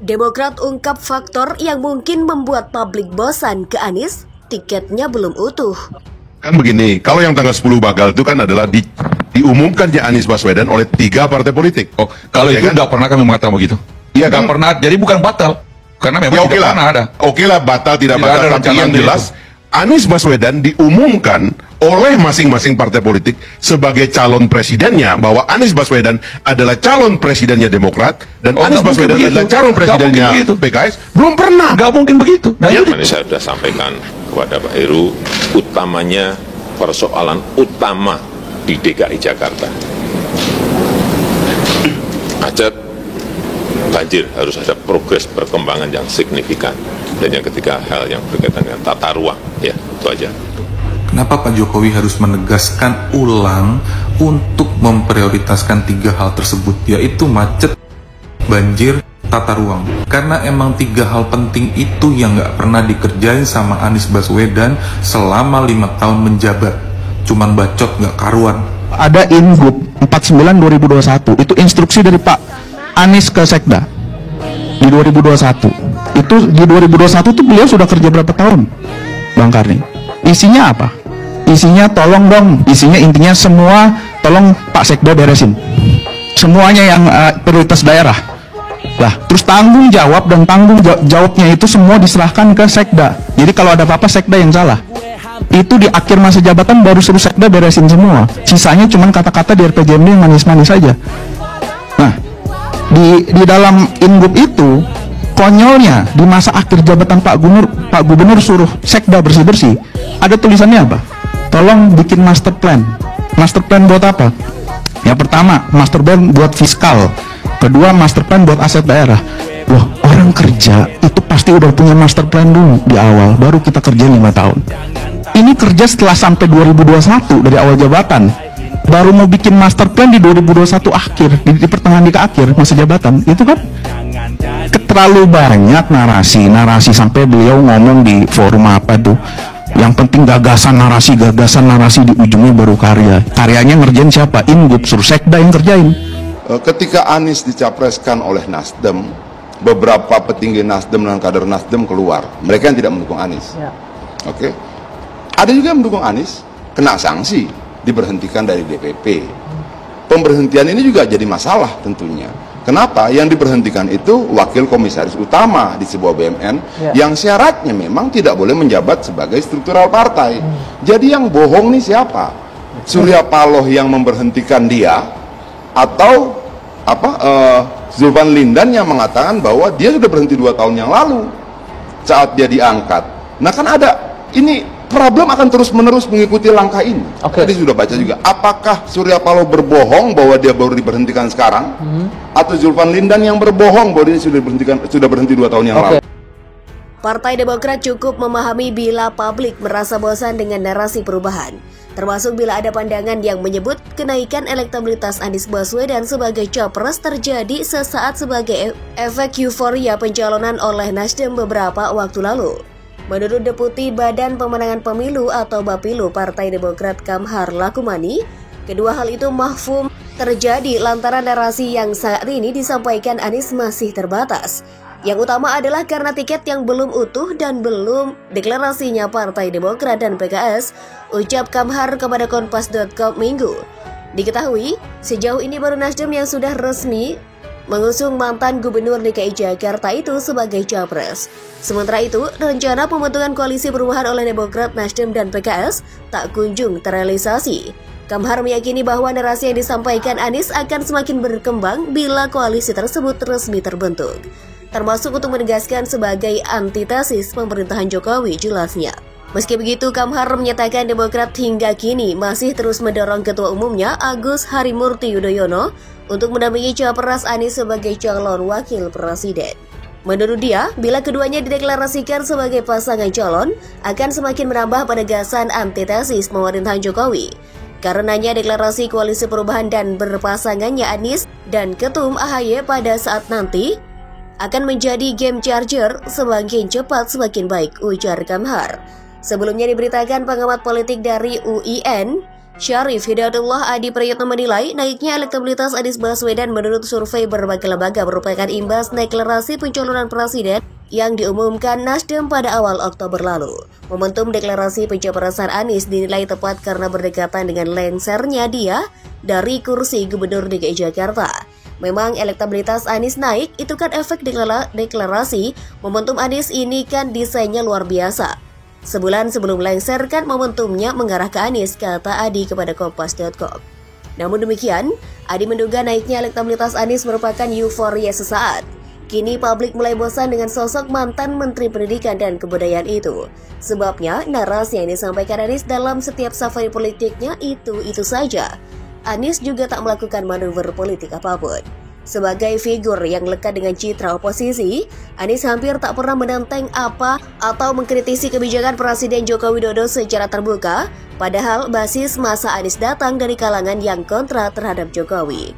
Demokrat ungkap faktor yang mungkin membuat publik bosan ke Anies, tiketnya belum utuh. Kan begini, kalau yang tanggal 10 Bagal itu kan adalah diumumkannya Anies Baswedan oleh 3 partai politik. Oh, kalau ya itu nggak pernah kami mengatakan begitu. Iya nggak kan? pernah, jadi bukan batal. Karena memang Ya, tidak pernah ada. Oke lah, batal tidak batal, ada tapi yang jelas Anies Baswedan diumumkan oleh masing-masing partai politik sebagai calon presidennya, bahwa Anies Baswedan adalah calon presidennya Demokrat dan Anies Baswedan adalah calon presidennya PKS. Belum pernah. Nggak mungkin begitu. Nah, saya sudah sampaikan kepada Pak Heru, utamanya persoalan utama di DKI Jakarta. Macet, banjir, harus ada progres perkembangan yang signifikan. Dan yang ketiga, hal yang berkaitan dengan tata ruang. Ya, itu aja. Kenapa Pak Jokowi harus menegaskan ulang untuk memprioritaskan 3 hal tersebut, yaitu macet, banjir, tata ruang? Karena emang 3 hal penting itu yang nggak pernah dikerjain sama Anies Baswedan selama 5 tahun menjabat. Cuman bacot nggak karuan. Ada Ingup 49/2021, itu instruksi dari Pak Anies ke Sekda di 2021. Itu di 2021 tuh beliau sudah kerja berapa tahun, Bang Karni? Isinya apa? Isinya tolong dong, isinya intinya semua tolong Pak Sekda beresin semuanya yang prioritas daerah lah. Terus tanggung jawab dan tanggung jawabnya itu semua diserahkan ke Sekda. Jadi kalau ada apa-apa Sekda yang salah. Itu di akhir masa jabatan baru suruh Sekda beresin semua. Sisanya cuma kata-kata di RPJMD yang manis-manis saja. Nah, di dalam Ingup itu konyolnya di masa akhir jabatan Pak Gubernur suruh Sekda bersih-bersih. Ada tulisannya apa? Tolong bikin master plan. Master plan buat apa? Yang pertama, master plan buat fiskal. Kedua, master plan buat aset daerah. Loh, orang kerja itu pasti udah punya master plan dulu di awal, baru kita kerja 5 tahun. Ini kerja setelah sampai 2021 dari awal jabatan. Baru mau bikin master plan di 2021 akhir, di pertengahan di akhir masa jabatan. Itu kan terlalu banyak narasi sampai beliau ngomong di forum apa tuh, yang penting gagasan narasi di ujungnya baru karya. Karyanya ngerjain siapa? Ingup, suruh Sekda yang kerjain. Ketika Anies dicapreskan oleh Nasdem, beberapa petinggi Nasdem dan kader Nasdem keluar, mereka yang tidak mendukung Anies. Oke. Ada juga yang mendukung Anies, kena sanksi, diberhentikan dari DPP. Pemberhentian ini juga jadi masalah tentunya. Kenapa? Yang diberhentikan itu wakil komisaris utama di sebuah BUMN yang syaratnya memang tidak boleh menjabat sebagai struktural partai. Jadi yang bohong nih siapa? Surya Paloh yang memberhentikan dia, atau Zulfan Lindan yang mengatakan bahwa dia sudah berhenti 2 tahun yang lalu saat dia diangkat. Nah kan ada ini. Problem akan terus-menerus mengikuti langkah ini. Tadi sudah baca juga. Apakah Surya Paloh berbohong bahwa dia baru diberhentikan sekarang, atau Zulfan Lindan yang berbohong bahwa dia sudah berhenti 2 tahun yang lalu? Partai Demokrat cukup memahami bila publik merasa bosan dengan narasi perubahan, termasuk bila ada pandangan yang menyebut kenaikan elektabilitas Anies Baswedan sebagai capres terjadi sesaat sebagai efek euforia pencalonan oleh Nasdem beberapa waktu lalu. Menurut Deputi Badan Pemenangan Pemilu atau Bapilu Partai Demokrat Kamhar Lakumani, kedua hal itu mahfum terjadi lantaran narasi yang saat ini disampaikan Anies masih terbatas. Yang utama adalah karena tiket yang belum utuh dan belum deklarasinya Partai Demokrat dan PKS, ucap Kamhar kepada Kompas.com Minggu. Diketahui, sejauh ini baru Nasdem yang sudah resmi mengusung mantan Gubernur DKI Jakarta itu sebagai capres. Sementara itu, rencana pembentukan koalisi perubahan oleh Demokrat, Nasdem, dan PKS tak kunjung terrealisasi. Kamhar meyakini bahwa narasi yang disampaikan Anies akan semakin berkembang bila koalisi tersebut resmi terbentuk, termasuk untuk menegaskan sebagai antitesis pemerintahan Jokowi jelasnya. Meski begitu, Kamhar menyatakan Demokrat hingga kini masih terus mendorong Ketua Umumnya Agus Harimurti Yudhoyono untuk mendampingi capres Anies sebagai calon wakil presiden. Menurut dia, bila keduanya dideklarasikan sebagai pasangan calon, akan semakin menambah penegasan antitesis pemerintahan Jokowi. Karenanya deklarasi koalisi perubahan dan berpasangannya Anies dan Ketum AHY pada saat nanti akan menjadi game changer, semakin cepat semakin baik, ujar Kamhar. Sebelumnya diberitakan pengamat politik dari UIN, Syarif Hidayatullah Adi Prayitno menilai naiknya elektabilitas Anies Baswedan menurut survei berbagai lembaga merupakan imbas deklarasi pencalonan presiden yang diumumkan Nasdem pada awal Oktober lalu. Momentum deklarasi pencapresan Anies dinilai tepat karena berdekatan dengan lengsernya dia dari kursi Gubernur DKI Jakarta. Memang elektabilitas Anies naik, itu kan efek deklarasi. Momentum Anies ini kan desainnya luar biasa. Sebulan sebelum lengser kan momentumnya mengarah ke Anies, kata Adi kepada Kompas.com. Namun demikian, Adi menduga naiknya elektabilitas Anies merupakan euforia sesaat. Kini publik mulai bosan dengan sosok mantan Menteri Pendidikan dan Kebudayaan itu. Sebabnya, narasi yang disampaikan Anies dalam setiap safari politiknya itu saja. Anies juga tak melakukan manuver politik apapun. Sebagai figur yang lekat dengan citra oposisi, Anies hampir tak pernah menenteng apa atau mengkritisi kebijakan Presiden Joko Widodo secara terbuka, padahal basis masa Anies datang dari kalangan yang kontra terhadap Jokowi.